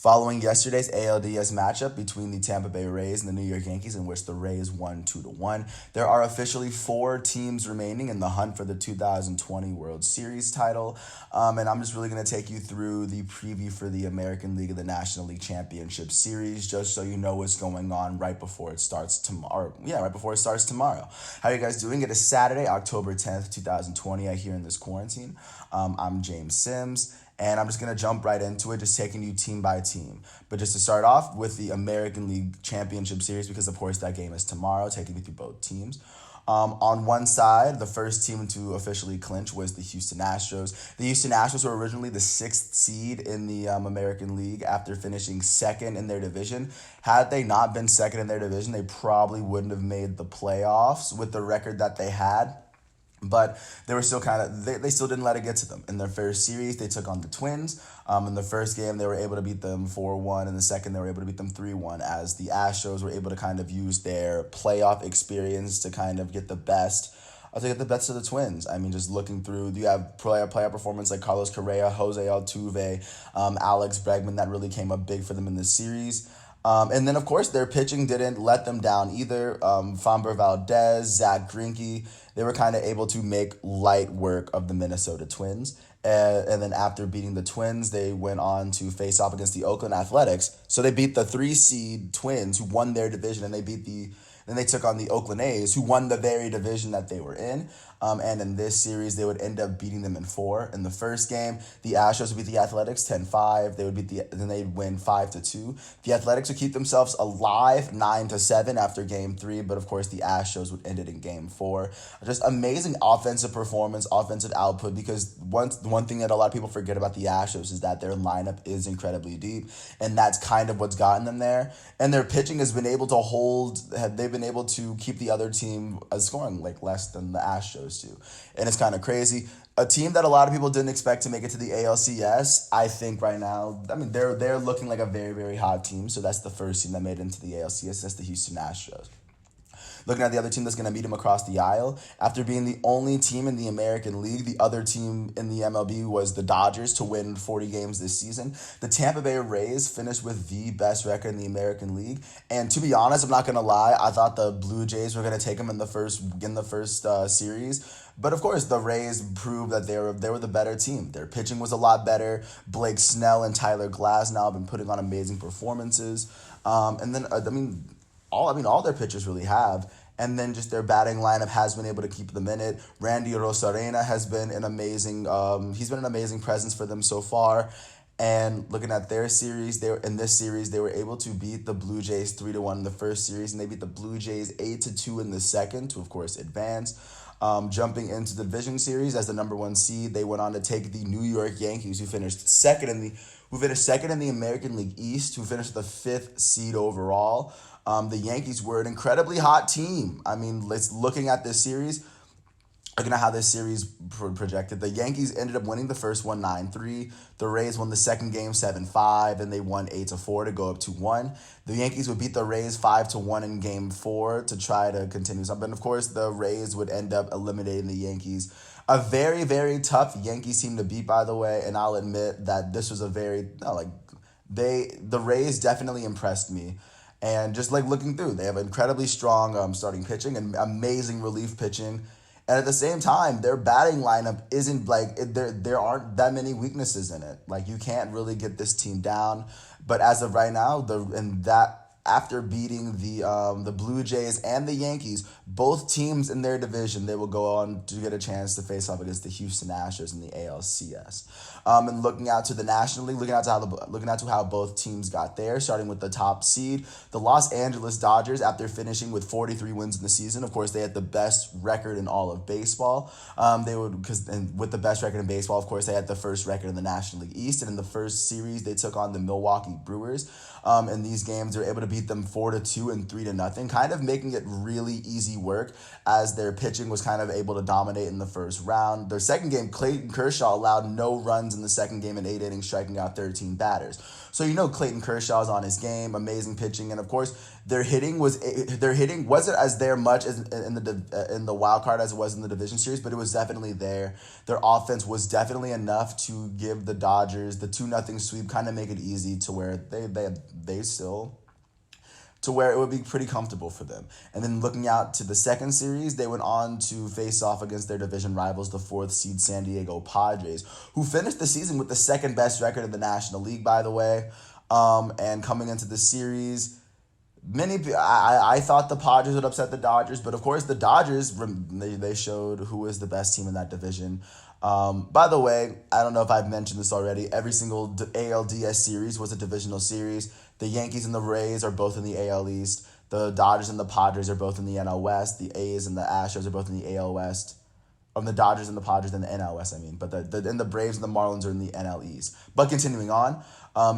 Following yesterday's ALDS matchup between the Tampa Bay Rays and the New York Yankees, in which the Rays won 2-1, there are officially 4 teams remaining in the hunt for the 2020 World Series title. And I'm just really going to take you through the preview for the American League and the National League Championship Series, just so you know what's going on right before it starts tomorrow. Right before it starts tomorrow. How are you guys doing? It is Saturday, October 10th, 2020. I here in this quarantine. I'm James Sims. And I'm just going to jump right into it, just taking you team by team. But just to start off with the American League Championship Series, because of course that game is tomorrow, taking you through both teams. On one side, the first team to officially clinch was the Houston Astros. The Houston Astros were originally the 6th seed in the American League after finishing second in their division. Had they not been second in their division, they probably wouldn't have made the playoffs with the record that they had. But they were still they still didn't let it get to them. In their first series, they took on the Twins. In the first game, they were able to beat them 4-1. In the second, they were able to beat them 3-1, as the Astros were able to kind of use their playoff experience to kind of get the best. I'll take the best of the Twins. I mean, just looking through, you have playoff performance like Carlos Correa, Jose Altuve, Alex Bregman that really came up big for them in this series. And then, of course, their pitching didn't let them down either. Framber Valdez, Zach Greinke, they were kind of able to make light work of the Minnesota Twins. And then after beating the Twins, they went on to face off against the Oakland Athletics. So they beat the 3-seed Twins, who won their division, and then they took on the Oakland A's, who won the very division that they were in. And in this series, they would end up beating them in 4. In the first game, the Astros would beat the Athletics 10-5. Then they'd win 5-2. The Athletics would keep themselves alive 9-7 after Game 3, but of course the Astros would end it in Game 4. Just amazing offensive performance, offensive output, because one thing that a lot of people forget about the Astros is that their lineup is incredibly deep, and that's kind of what's gotten them there. And their pitching has been able to they've been able to keep the other team scoring like less than the Astros do. And it's kind of crazy. A team that a lot of people didn't expect to make it to the ALCS, I think right now, I mean, they're looking like a very, very hot team. So that's the first team that made it into the ALCS. That's the Houston Astros. Looking at the other team that's going to meet them across the aisle, after being the only team in the American League, the other team in the MLB was the Dodgers to win 40 games this season. The Tampa Bay Rays finished with the best record in the American League. And to be honest, I'm not going to lie, I thought the Blue Jays were going to take them in the first series. But of course, the Rays proved that they were the better team. Their pitching was a lot better. Blake Snell and Tyler Glasnow have been putting on amazing performances. And then, all their pitchers really have. And then just their batting lineup has been able to keep them in it. Randy Rosarena has been an amazing presence for them so far. And looking at their series, they were able to beat the Blue Jays 3-1 in the first series, and they beat the Blue Jays 8-2 in the second to, of course, advance. Jumping into the division series as the number 1 seed, they went on to take the New York Yankees, who finished second in the American League East, who finished the 5th seed overall. The Yankees were an incredibly hot team. I mean, looking at this series, looking at how this series projected, the Yankees ended up winning the first one 9-3. The Rays won the second game 7-5, and they won 8-4 to go up 2-1. The Yankees would beat the Rays 5-1 in Game 4 to try to continue something. And of course, the Rays would end up eliminating the Yankees. A very, very tough Yankees team to beat, by the way. And I'll admit that this was the Rays definitely impressed me. And just looking through, they have incredibly strong starting pitching and amazing relief pitching. And at the same time, their batting lineup isn't there aren't that many weaknesses in it. You can't really get this team down. But as of right now, after beating the Blue Jays and the Yankees, both teams in their division, they will go on to get a chance to face off against the Houston Astros in the ALCS. And looking out to the National League, looking out to how both teams got there, starting with the top seed, the Los Angeles Dodgers, after finishing with 43 wins in the season. Of course, they had the best record in all of baseball. With the best record in baseball, of course, they had the first record in the National League East. And in the first series, they took on the Milwaukee Brewers. In these games, they were able to beat beat them 4-2 and 3-0, kind of making it really easy work as their pitching was kind of able to dominate in the first round. Their second game, Clayton Kershaw allowed no runs in the second game in 8 innings, striking out 13 batters. So Clayton Kershaw is on his game, amazing pitching, and of course their hitting wasn't as there much as in the wild card as it was in the division series, but it was definitely there. Their offense was definitely enough to give the Dodgers the 2-0 sweep, kind of make it easy to where they still to where it would be pretty comfortable for them. And then looking out to the second series, they went on to face off against their division rivals, the 4th seed San Diego Padres, who finished the season with the second best record in the National League, by the way. And coming into the series, I thought the Padres would upset the Dodgers, but of course the Dodgers, they showed who is the best team in that division. By the way, I don't know if I've mentioned this already, every single ALDS series was a divisional series. The Yankees and the Rays are both in the AL East. The Dodgers and the Padres are both in the NL West. The A's and the Astros are both in the AL West. The Dodgers and the Padres in the NL West, I mean. But the Braves and the Marlins are in the NL East. But continuing on,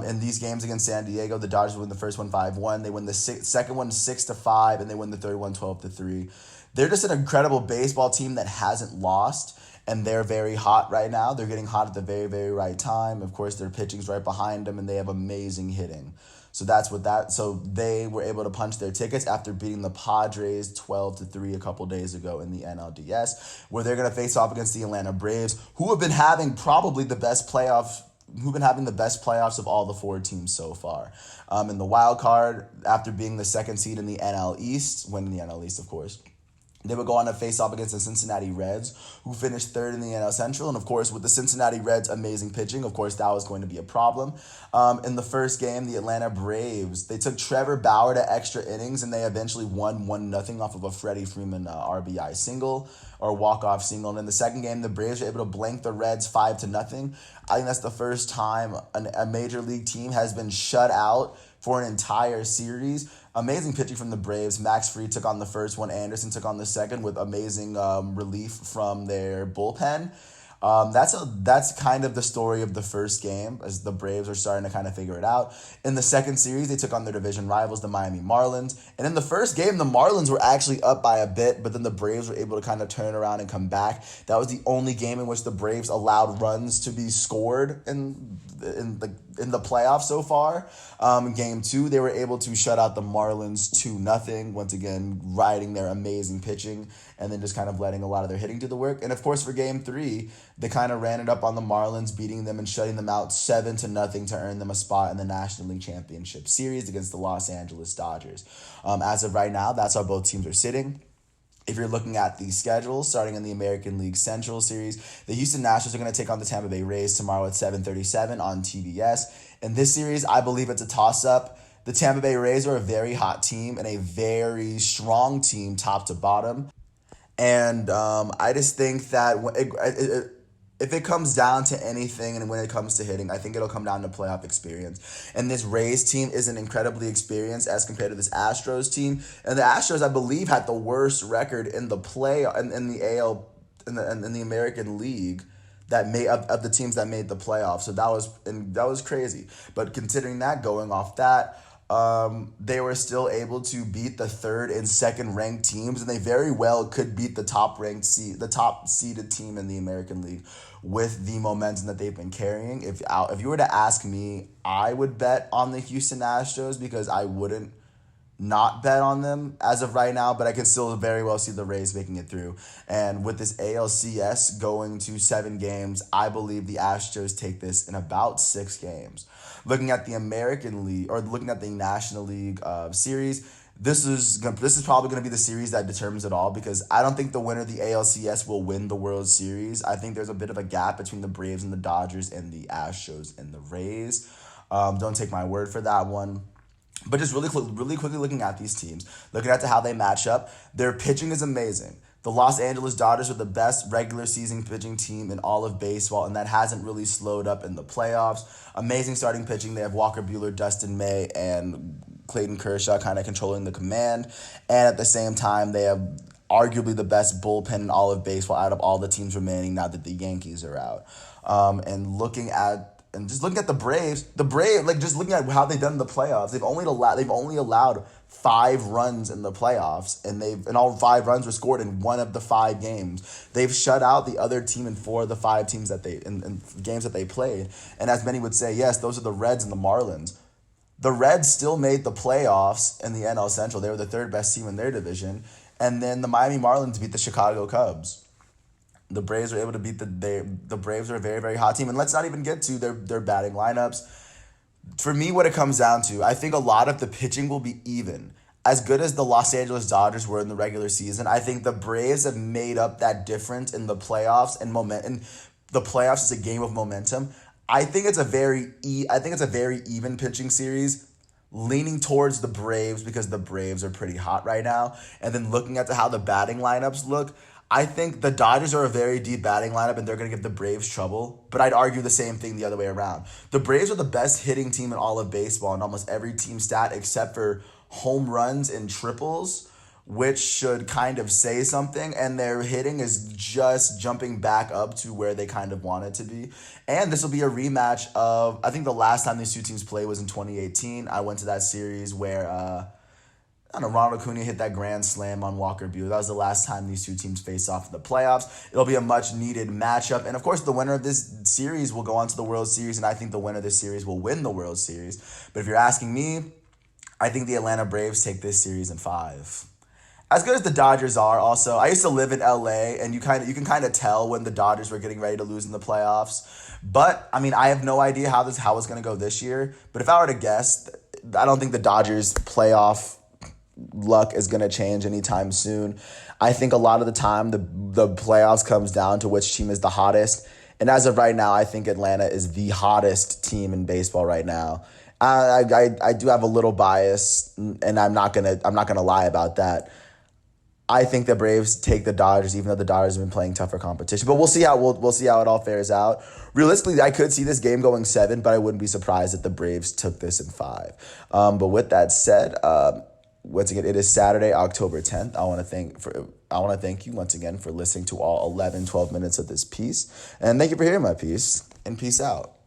in these games against San Diego, the Dodgers win the first one 5-1. They win the second one 6-5, and they win the third one 12-3. They're just an incredible baseball team that hasn't lost, and they're very hot right now. They're getting hot at the very, very right time. Of course, their pitching's right behind them, and they have amazing hitting. So they were able to punch their tickets after beating the Padres 12-3 a couple days ago in the NLDS, where they're going to face off against the Atlanta Braves, who have been having probably the best playoffs of all the 4 teams so far. In the wild card, after being the second seed in the NL East, winning the NL East, of course, they would go on to face off against the Cincinnati Reds, who finished 3rd in the NL Central. And, of course, with the Cincinnati Reds' amazing pitching, of course, that was going to be a problem. In the first game, the Atlanta Braves, they took Trevor Bauer to extra innings, and they eventually won 1-0 off of a Freddie Freeman RBI single or walk-off single. And in the second game, the Braves were able to blank the Reds 5-0. I think that's the first time a major league team has been shut out for an entire series. Amazing pitching from the Braves. Max Fried took on the first one. Anderson took on the second with amazing relief from their bullpen. That's kind of the story of the first game as the Braves are starting to kind of figure it out. In the second series, they took on their division rivals, the Miami Marlins. And in the first game, the Marlins were actually up by a bit, but then the Braves were able to kind of turn around and come back. That was the only game in which the Braves allowed runs to be scored in the playoffs so far. Game 2, they were able to shut out the Marlins 2-0, once again riding their amazing pitching and then just kind of letting a lot of their hitting do the work. And of course for Game 3, they kind of ran it up on the Marlins, beating them and shutting them out 7-0 to earn them a spot in the National League Championship Series against the Los Angeles Dodgers. As of right now, that's how both teams are sitting. If you're looking at the schedule, starting in the American League Central Series, the Houston Nationals are going to take on the Tampa Bay Rays tomorrow at 7:37 on TBS. In this series, I believe it's a toss-up. The Tampa Bay Rays are a very hot team and a very strong team top to bottom. And I just think that if it comes down to anything and when it comes to hitting, I think it'll come down to playoff experience. And this Rays team isn't incredibly experienced as compared to this Astros team. And the Astros, I believe, had the worst record in the in the American League of the teams that made the playoffs. So that was crazy. But considering that, going off that, they were still able to beat the 3rd and 2nd ranked teams, and they very well could beat the top seeded team in the American League with the momentum that they've been carrying. If you were to ask me, I would bet on the Houston Astros because I wouldn't not bet on them as of right now, but I can still very well see the Rays making it through. And with this ALCS going to 7 games, I believe the Astros take this in about 6 games. Looking at the American League or looking at the National League series, this is probably going to be the series that determines it all because I don't think the winner of the ALCS will win the World Series. I think there's a bit of a gap between the Braves and the Dodgers and the Astros and the Rays. Don't take my word for that one. But just really quickly looking at these teams, looking at how they match up, their pitching is amazing. The Los Angeles Dodgers are the best regular season pitching team in all of baseball, and that hasn't really slowed up in the playoffs. Amazing starting pitching. They have Walker Buehler, Dustin May, and Clayton Kershaw kind of controlling the command. And at the same time, they have arguably the best bullpen in all of baseball out of all the teams remaining now that the Yankees are out. And looking at And just looking at the Braves, like just looking at how they've done in the playoffs, they've only allowed 5 runs in the playoffs, and all 5 runs were scored in one of the 5 games. They've shut out the other team in 4 of the 5 teams that in games that they played. And as many would say, yes, those are the Reds and the Marlins. The Reds still made the playoffs in the NL Central. They were the 3rd best team in their division. And then the Miami Marlins beat the Chicago Cubs. The Braves were able to beat the Braves are a very, very hot team. And let's not even get to their batting lineups. For me, what it comes down to, I think a lot of the pitching will be even. As good as the Los Angeles Dodgers were in the regular season, I think the Braves have made up that difference in the playoffs and momentum. The playoffs is a game of momentum. I think it's a very even pitching series, leaning towards the Braves because the Braves are pretty hot right now. And then looking at how the batting lineups look, I think the Dodgers are a very deep batting lineup and they're going to give the Braves trouble. But I'd argue the same thing the other way around. The Braves are the best hitting team in all of baseball in almost every team stat except for home runs and triples, which should kind of say something. And their hitting is just jumping back up to where they kind of want it to be. And this will be a rematch of, I think the last time these two teams played was in 2018. I went to that series where I don't know, Ronald Acuna hit that grand slam on Walker Buehler. That was the last time these two teams faced off in the playoffs. It'll be a much-needed matchup. And, of course, the winner of this series will go on to the World Series, and I think the winner of this series will win the World Series. But if you're asking me, I think the Atlanta Braves take this series in 5. As good as the Dodgers are, also, I used to live in LA, and you can kind of tell when the Dodgers were getting ready to lose in the playoffs. But, I mean, I have no idea how it's going to go this year. But if I were to guess, I don't think the Dodgers' playoff luck is going to change anytime soon. I think a lot of the time the playoffs comes down to which team is the hottest. And as of right now, I think Atlanta is the hottest team in baseball right now. I do have a little bias, and I'm not gonna lie about that. I think the Braves take the Dodgers, even though the Dodgers have been playing tougher competition. But we'll see how it all fares out. Realistically, I could see this game going 7, but I wouldn't be surprised if the Braves took this in 5. But with that said, once again, it is Saturday, October 10th. I want to thank you once again for listening to all 12 minutes of this piece. And thank you for hearing my piece. And peace out.